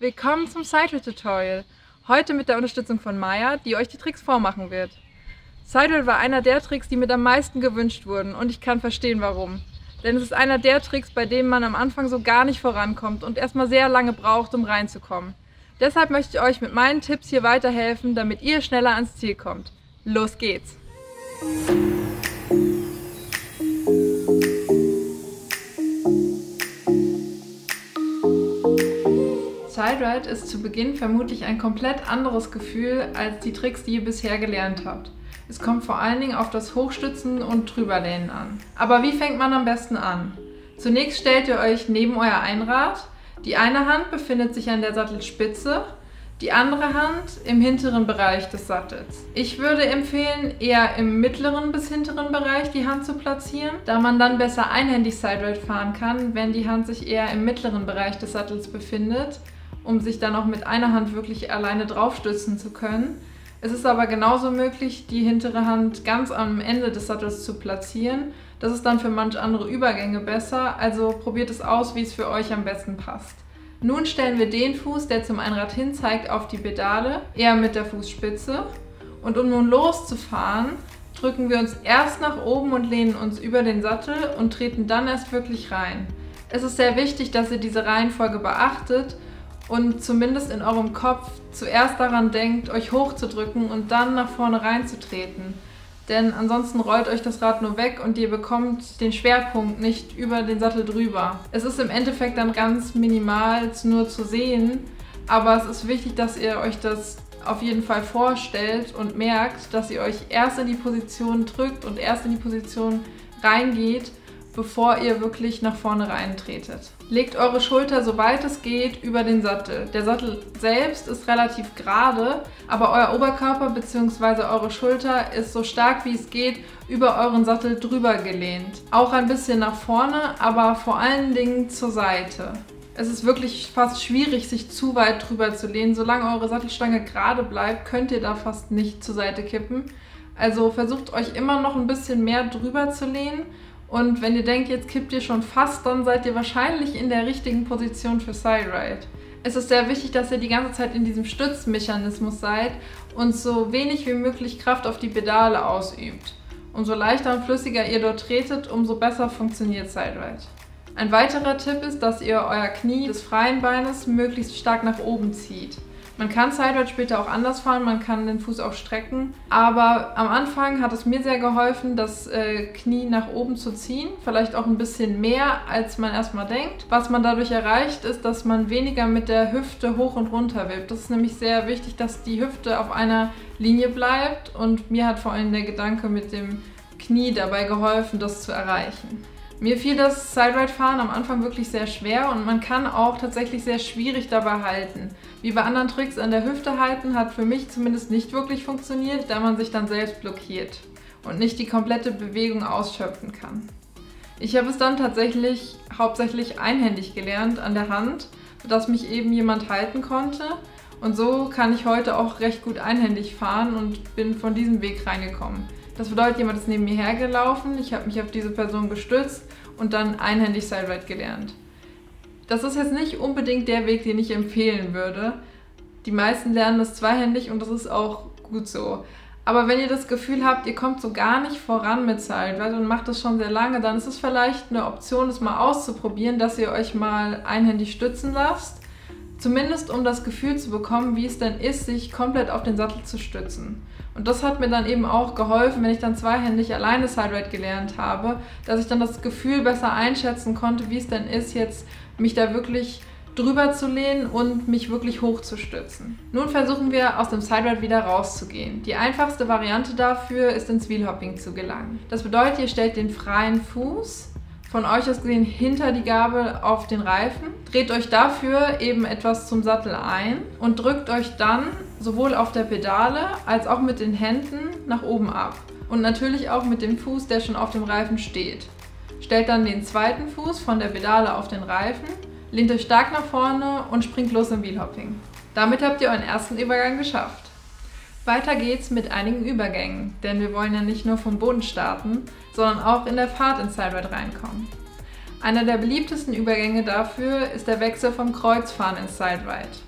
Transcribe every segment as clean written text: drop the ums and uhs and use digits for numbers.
Willkommen zum Sidewheel-Tutorial. Heute mit der Unterstützung von Maya, die euch die Tricks vormachen wird. Sidewheel war einer der Tricks, die mit am meisten gewünscht wurden und ich kann verstehen warum. Denn es ist einer der Tricks, bei dem man am Anfang so gar nicht vorankommt und erstmal sehr lange braucht, um reinzukommen. Deshalb möchte ich euch mit meinen Tipps hier weiterhelfen, damit ihr schneller ans Ziel kommt. Los geht's! Sidewrite ist zu Beginn vermutlich ein komplett anderes Gefühl als die Tricks, die ihr bisher gelernt habt. Es kommt vor allen Dingen auf das Hochstützen und Drüberlehnen an. Aber wie fängt man am besten an? Zunächst stellt ihr euch neben euer Einrad. Die eine Hand befindet sich an der Sattelspitze, die andere Hand im hinteren Bereich des Sattels. Ich würde empfehlen, eher im mittleren bis hinteren Bereich die Hand zu platzieren, da man dann besser einhändig Sidewrite fahren kann, wenn die Hand sich eher im mittleren Bereich des Sattels befindet, um sich dann auch mit einer Hand wirklich alleine draufstützen zu können. Es ist aber genauso möglich, die hintere Hand ganz am Ende des Sattels zu platzieren. Das ist dann für manch andere Übergänge besser, also probiert es aus, wie es für euch am besten passt. Nun stellen wir den Fuß, der zum Einrad hin zeigt, auf die Pedale, eher mit der Fußspitze. Und um nun loszufahren, drücken wir uns erst nach oben und lehnen uns über den Sattel und treten dann erst wirklich rein. Es ist sehr wichtig, dass ihr diese Reihenfolge beachtet und zumindest in eurem Kopf zuerst daran denkt, euch hochzudrücken und dann nach vorne reinzutreten. Denn ansonsten rollt euch das Rad nur weg und ihr bekommt den Schwerpunkt nicht über den Sattel drüber. Es ist im Endeffekt dann ganz minimal nur zu sehen, aber es ist wichtig, dass ihr euch das auf jeden Fall vorstellt und merkt, dass ihr euch erst in die Position drückt und erst in die Position reingeht, bevor ihr wirklich nach vorne reintretet. Legt eure Schulter, soweit es geht, über den Sattel. Der Sattel selbst ist relativ gerade, aber euer Oberkörper bzw. eure Schulter ist so stark wie es geht über euren Sattel drüber gelehnt. Auch ein bisschen nach vorne, aber vor allen Dingen zur Seite. Es ist wirklich fast schwierig, sich zu weit drüber zu lehnen. Solange eure Sattelstange gerade bleibt, könnt ihr da fast nicht zur Seite kippen. Also versucht euch immer noch ein bisschen mehr drüber zu lehnen. Und wenn ihr denkt, jetzt kippt ihr schon fast, dann seid ihr wahrscheinlich in der richtigen Position für Sidewrite. Es ist sehr wichtig, dass ihr die ganze Zeit in diesem Stützmechanismus seid und so wenig wie möglich Kraft auf die Pedale ausübt. Umso leichter und flüssiger ihr dort tretet, umso besser funktioniert Sidewrite. Ein weiterer Tipp ist, dass ihr euer Knie des freien Beines möglichst stark nach oben zieht. Man kann Sidewrite später auch anders fahren, man kann den Fuß auch strecken, aber am Anfang hat es mir sehr geholfen, das Knie nach oben zu ziehen, vielleicht auch ein bisschen mehr, als man erstmal denkt. Was man dadurch erreicht, ist, dass man weniger mit der Hüfte hoch und runter wippt. Das ist nämlich sehr wichtig, dass die Hüfte auf einer Linie bleibt und mir hat vor allem der Gedanke mit dem Knie dabei geholfen, das zu erreichen. Mir fiel das Sidewrite-Fahren am Anfang wirklich sehr schwer und man kann auch tatsächlich sehr schwierig dabei halten. Wie bei anderen Tricks an der Hüfte halten hat für mich zumindest nicht wirklich funktioniert, da man sich dann selbst blockiert und nicht die komplette Bewegung ausschöpfen kann. Ich habe es dann tatsächlich hauptsächlich einhändig gelernt an der Hand, sodass mich eben jemand halten konnte. Und so kann ich heute auch recht gut einhändig fahren und bin von diesem Weg reingekommen. Das bedeutet, jemand ist neben mir hergelaufen, ich habe mich auf diese Person gestützt und dann einhändig Sidewrite gelernt. Das ist jetzt nicht unbedingt der Weg, den ich empfehlen würde. Die meisten lernen das zweihändig und das ist auch gut so. Aber wenn ihr das Gefühl habt, ihr kommt so gar nicht voran mit Sidewrite und macht das schon sehr lange, dann ist es vielleicht eine Option, es mal auszuprobieren, dass ihr euch mal einhändig stützen lasst. Zumindest um das Gefühl zu bekommen, wie es denn ist, sich komplett auf den Sattel zu stützen. Und das hat mir dann eben auch geholfen, wenn ich dann zweihändig alleine Sidewrite gelernt habe, dass ich dann das Gefühl besser einschätzen konnte, wie es denn ist, jetzt mich da wirklich drüber zu lehnen und mich wirklich hochzustützen. Nun versuchen wir, aus dem Sidewrite wieder rauszugehen. Die einfachste Variante dafür ist, ins Wheelhopping zu gelangen. Das bedeutet, ihr stellt den freien Fuß von euch aus gesehen hinter die Gabel auf den Reifen, dreht euch dafür eben etwas zum Sattel ein und drückt euch dann sowohl auf der Pedale als auch mit den Händen nach oben ab. Und natürlich auch mit dem Fuß, der schon auf dem Reifen steht. Stellt dann den zweiten Fuß von der Pedale auf den Reifen, lehnt euch stark nach vorne und springt los im Wheelhopping. Damit habt ihr euren ersten Übergang geschafft. Weiter geht's mit einigen Übergängen, denn wir wollen ja nicht nur vom Boden starten, sondern auch in der Fahrt in Sidewrite reinkommen. Einer der beliebtesten Übergänge dafür ist der Wechsel vom Kreuzfahren ins Sidewrite.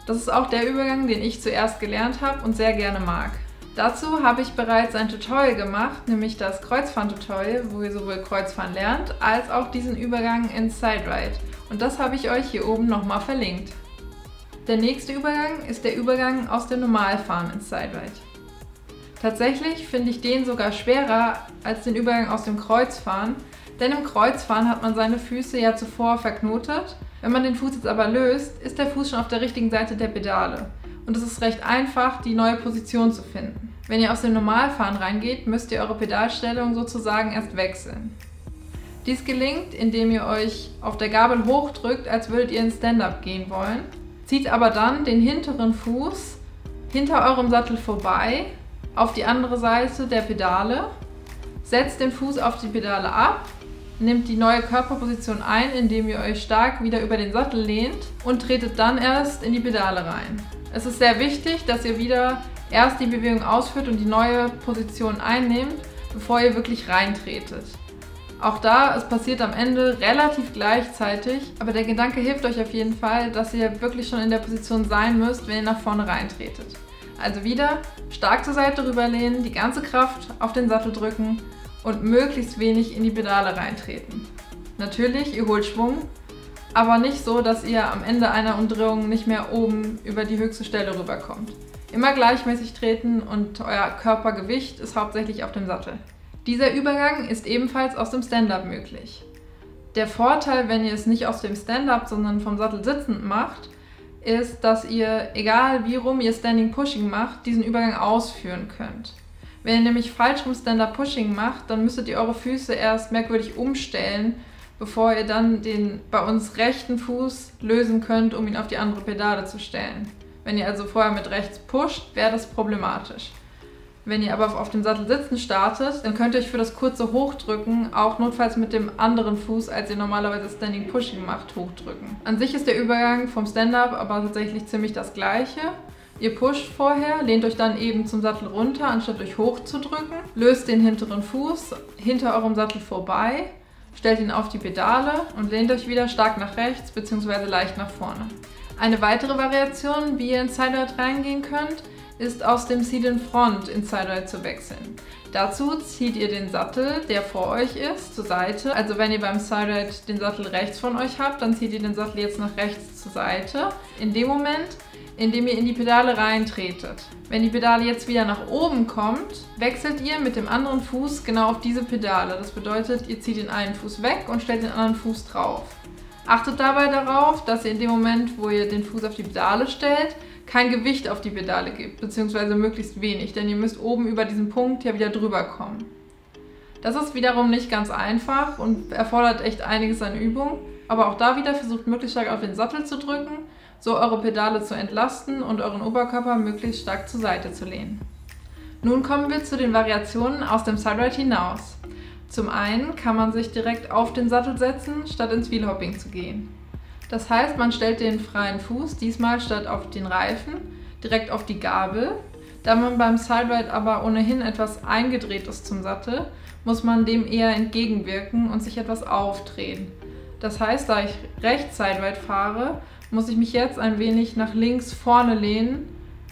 Das ist auch der Übergang, den ich zuerst gelernt habe und sehr gerne mag. Dazu habe ich bereits ein Tutorial gemacht, nämlich das Kreuzfahren-Tutorial, wo ihr sowohl Kreuzfahren lernt, als auch diesen Übergang ins Side-Ride. Und das habe ich euch hier oben nochmal verlinkt. Der nächste Übergang ist der Übergang aus dem Normalfahren ins Side-Ride. Tatsächlich finde ich den sogar schwerer als den Übergang aus dem Kreuzfahren, denn im Kreuzfahren hat man seine Füße ja zuvor verknotet. Wenn man den Fuß jetzt aber löst, ist der Fuß schon auf der richtigen Seite der Pedale. Und es ist recht einfach, die neue Position zu finden. Wenn ihr aus dem Normalfahren reingeht, müsst ihr eure Pedalstellung sozusagen erst wechseln. Dies gelingt, indem ihr euch auf der Gabel hochdrückt, als würdet ihr in Stand-Up gehen wollen. Zieht aber dann den hinteren Fuß hinter eurem Sattel vorbei auf die andere Seite der Pedale, setzt den Fuß auf die Pedale ab, nehmt die neue Körperposition ein, indem ihr euch stark wieder über den Sattel lehnt und tretet dann erst in die Pedale rein. Es ist sehr wichtig, dass ihr wieder erst die Bewegung ausführt und die neue Position einnehmt, bevor ihr wirklich reintretet. Auch da, es passiert am Ende relativ gleichzeitig, aber der Gedanke hilft euch auf jeden Fall, dass ihr wirklich schon in der Position sein müsst, wenn ihr nach vorne reintretet. Also wieder stark zur Seite rüberlehnen, die ganze Kraft auf den Sattel drücken und möglichst wenig in die Pedale reintreten. Natürlich, ihr holt Schwung, aber nicht so, dass ihr am Ende einer Umdrehung nicht mehr oben über die höchste Stelle rüberkommt. Immer gleichmäßig treten und euer Körpergewicht ist hauptsächlich auf dem Sattel. Dieser Übergang ist ebenfalls aus dem Stand-Up möglich. Der Vorteil, wenn ihr es nicht aus dem Stand-Up, sondern vom Sattel sitzend macht, ist, dass ihr, egal wie rum ihr Standing Pushing macht, diesen Übergang ausführen könnt. Wenn ihr nämlich falsch rum Stand-Up Pushing macht, dann müsstet ihr eure Füße erst merkwürdig umstellen, bevor ihr dann den bei uns rechten Fuß lösen könnt, um ihn auf die andere Pedale zu stellen. Wenn ihr also vorher mit rechts pusht, wäre das problematisch. Wenn ihr aber auf dem Sattel sitzen startet, dann könnt ihr euch für das kurze Hochdrücken auch notfalls mit dem anderen Fuß, als ihr normalerweise Standing Pushing macht, hochdrücken. An sich ist der Übergang vom Stand-Up aber tatsächlich ziemlich das gleiche. Ihr pusht vorher, lehnt euch dann eben zum Sattel runter, anstatt euch hochzudrücken, löst den hinteren Fuß hinter eurem Sattel vorbei, stellt ihn auf die Pedale und lehnt euch wieder stark nach rechts bzw. leicht nach vorne. Eine weitere Variation, wie ihr ins Side-Ride reingehen könnt, ist aus dem Seat in Front ins Side-Ride zu wechseln. Dazu zieht ihr den Sattel, der vor euch ist, zur Seite. Also wenn ihr beim Side-Ride den Sattel rechts von euch habt, dann zieht ihr den Sattel jetzt nach rechts zur Seite. In dem Moment, in dem ihr in die Pedale reintretet. Wenn die Pedale jetzt wieder nach oben kommt, wechselt ihr mit dem anderen Fuß genau auf diese Pedale. Das bedeutet, ihr zieht den einen Fuß weg und stellt den anderen Fuß drauf. Achtet dabei darauf, dass ihr in dem Moment, wo ihr den Fuß auf die Pedale stellt, kein Gewicht auf die Pedale gibt, beziehungsweise möglichst wenig, denn ihr müsst oben über diesen Punkt ja wieder drüber kommen. Das ist wiederum nicht ganz einfach und erfordert echt einiges an Übung, aber auch da wieder versucht möglichst stark auf den Sattel zu drücken, so eure Pedale zu entlasten und euren Oberkörper möglichst stark zur Seite zu lehnen. Nun kommen wir zu den Variationen aus dem Side-Ride hinaus. Zum einen kann man sich direkt auf den Sattel setzen, statt ins Wheelhopping zu gehen. Das heißt, man stellt den freien Fuß diesmal statt auf den Reifen direkt auf die Gabel. Da man beim Side-Ride aber ohnehin etwas eingedreht ist zum Sattel, muss man dem eher entgegenwirken und sich etwas aufdrehen. Das heißt, da ich rechts Side-Ride fahre, muss ich mich jetzt ein wenig nach links vorne lehnen,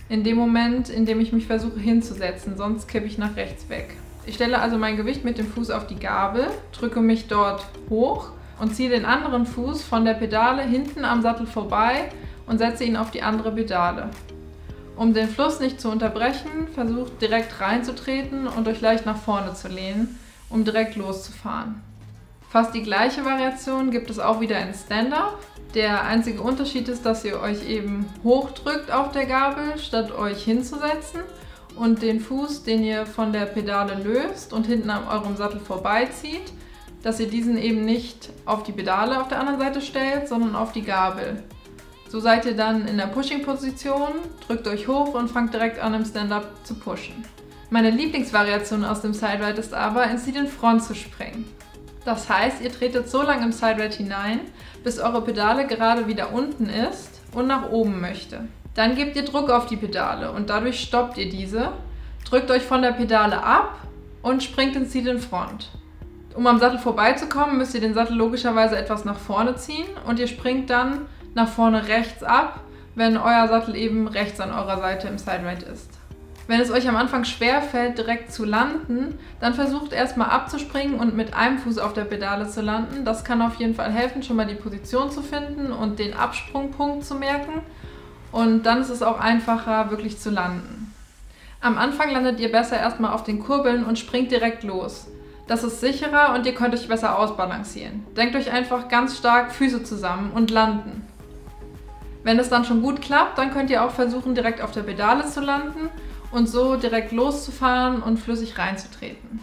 in dem Moment, in dem ich mich versuche hinzusetzen, sonst kippe ich nach rechts weg. Ich stelle also mein Gewicht mit dem Fuß auf die Gabel, drücke mich dort hoch und ziehe den anderen Fuß von der Pedale hinten am Sattel vorbei und setze ihn auf die andere Pedale. Um den Fluss nicht zu unterbrechen, versucht direkt reinzutreten und euch leicht nach vorne zu lehnen, um direkt loszufahren. Fast die gleiche Variation gibt es auch wieder in Stand-Up. Der einzige Unterschied ist, dass ihr euch eben hochdrückt auf der Gabel, statt euch hinzusetzen und den Fuß, den ihr von der Pedale löst und hinten an eurem Sattel vorbeizieht, dass ihr diesen eben nicht auf die Pedale auf der anderen Seite stellt, sondern auf die Gabel. So seid ihr dann in der Pushing-Position, drückt euch hoch und fangt direkt an im Stand-Up zu pushen. Meine Lieblingsvariation aus dem Side-Ride ist aber, ins Seat in Front zu springen. Das heißt, ihr tretet so lange im Side-Ride hinein, bis eure Pedale gerade wieder unten ist und nach oben möchte. Dann gebt ihr Druck auf die Pedale und dadurch stoppt ihr diese, drückt euch von der Pedale ab und springt ins Seat in Front. Um am Sattel vorbeizukommen, müsst ihr den Sattel logischerweise etwas nach vorne ziehen und ihr springt dann nach vorne rechts ab, wenn euer Sattel eben rechts an eurer Seite im Side-Ride ist. Wenn es euch am Anfang schwer fällt, direkt zu landen, dann versucht erstmal abzuspringen und mit einem Fuß auf der Pedale zu landen. Das kann auf jeden Fall helfen, schon mal die Position zu finden und den Absprungpunkt zu merken. Und dann ist es auch einfacher, wirklich zu landen. Am Anfang landet ihr besser erstmal auf den Kurbeln und springt direkt los. Das ist sicherer und ihr könnt euch besser ausbalancieren. Denkt euch einfach ganz stark Füße zusammen und landen. Wenn es dann schon gut klappt, dann könnt ihr auch versuchen, direkt auf der Pedale zu landen und so direkt loszufahren und flüssig reinzutreten.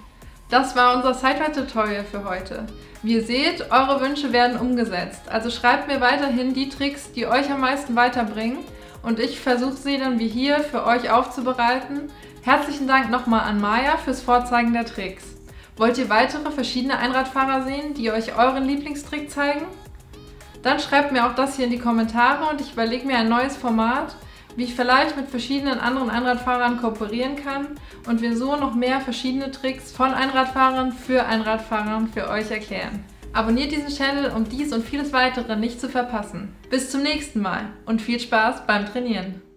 Das war unser Side-Ride-Tutorial für heute. Wie ihr seht, eure Wünsche werden umgesetzt. Also schreibt mir weiterhin die Tricks, die euch am meisten weiterbringen und ich versuche sie dann wie hier für euch aufzubereiten. Herzlichen Dank nochmal an Maja fürs Vorzeigen der Tricks. Wollt ihr weitere verschiedene Einradfahrer sehen, die euch euren Lieblingstrick zeigen? Dann schreibt mir auch das hier in die Kommentare und ich überlege mir ein neues Format, wie ich vielleicht mit verschiedenen anderen Einradfahrern kooperieren kann und wir so noch mehr verschiedene Tricks von Einradfahrern für euch erklären. Abonniert diesen Channel, um dies und vieles weitere nicht zu verpassen. Bis zum nächsten Mal und viel Spaß beim Trainieren!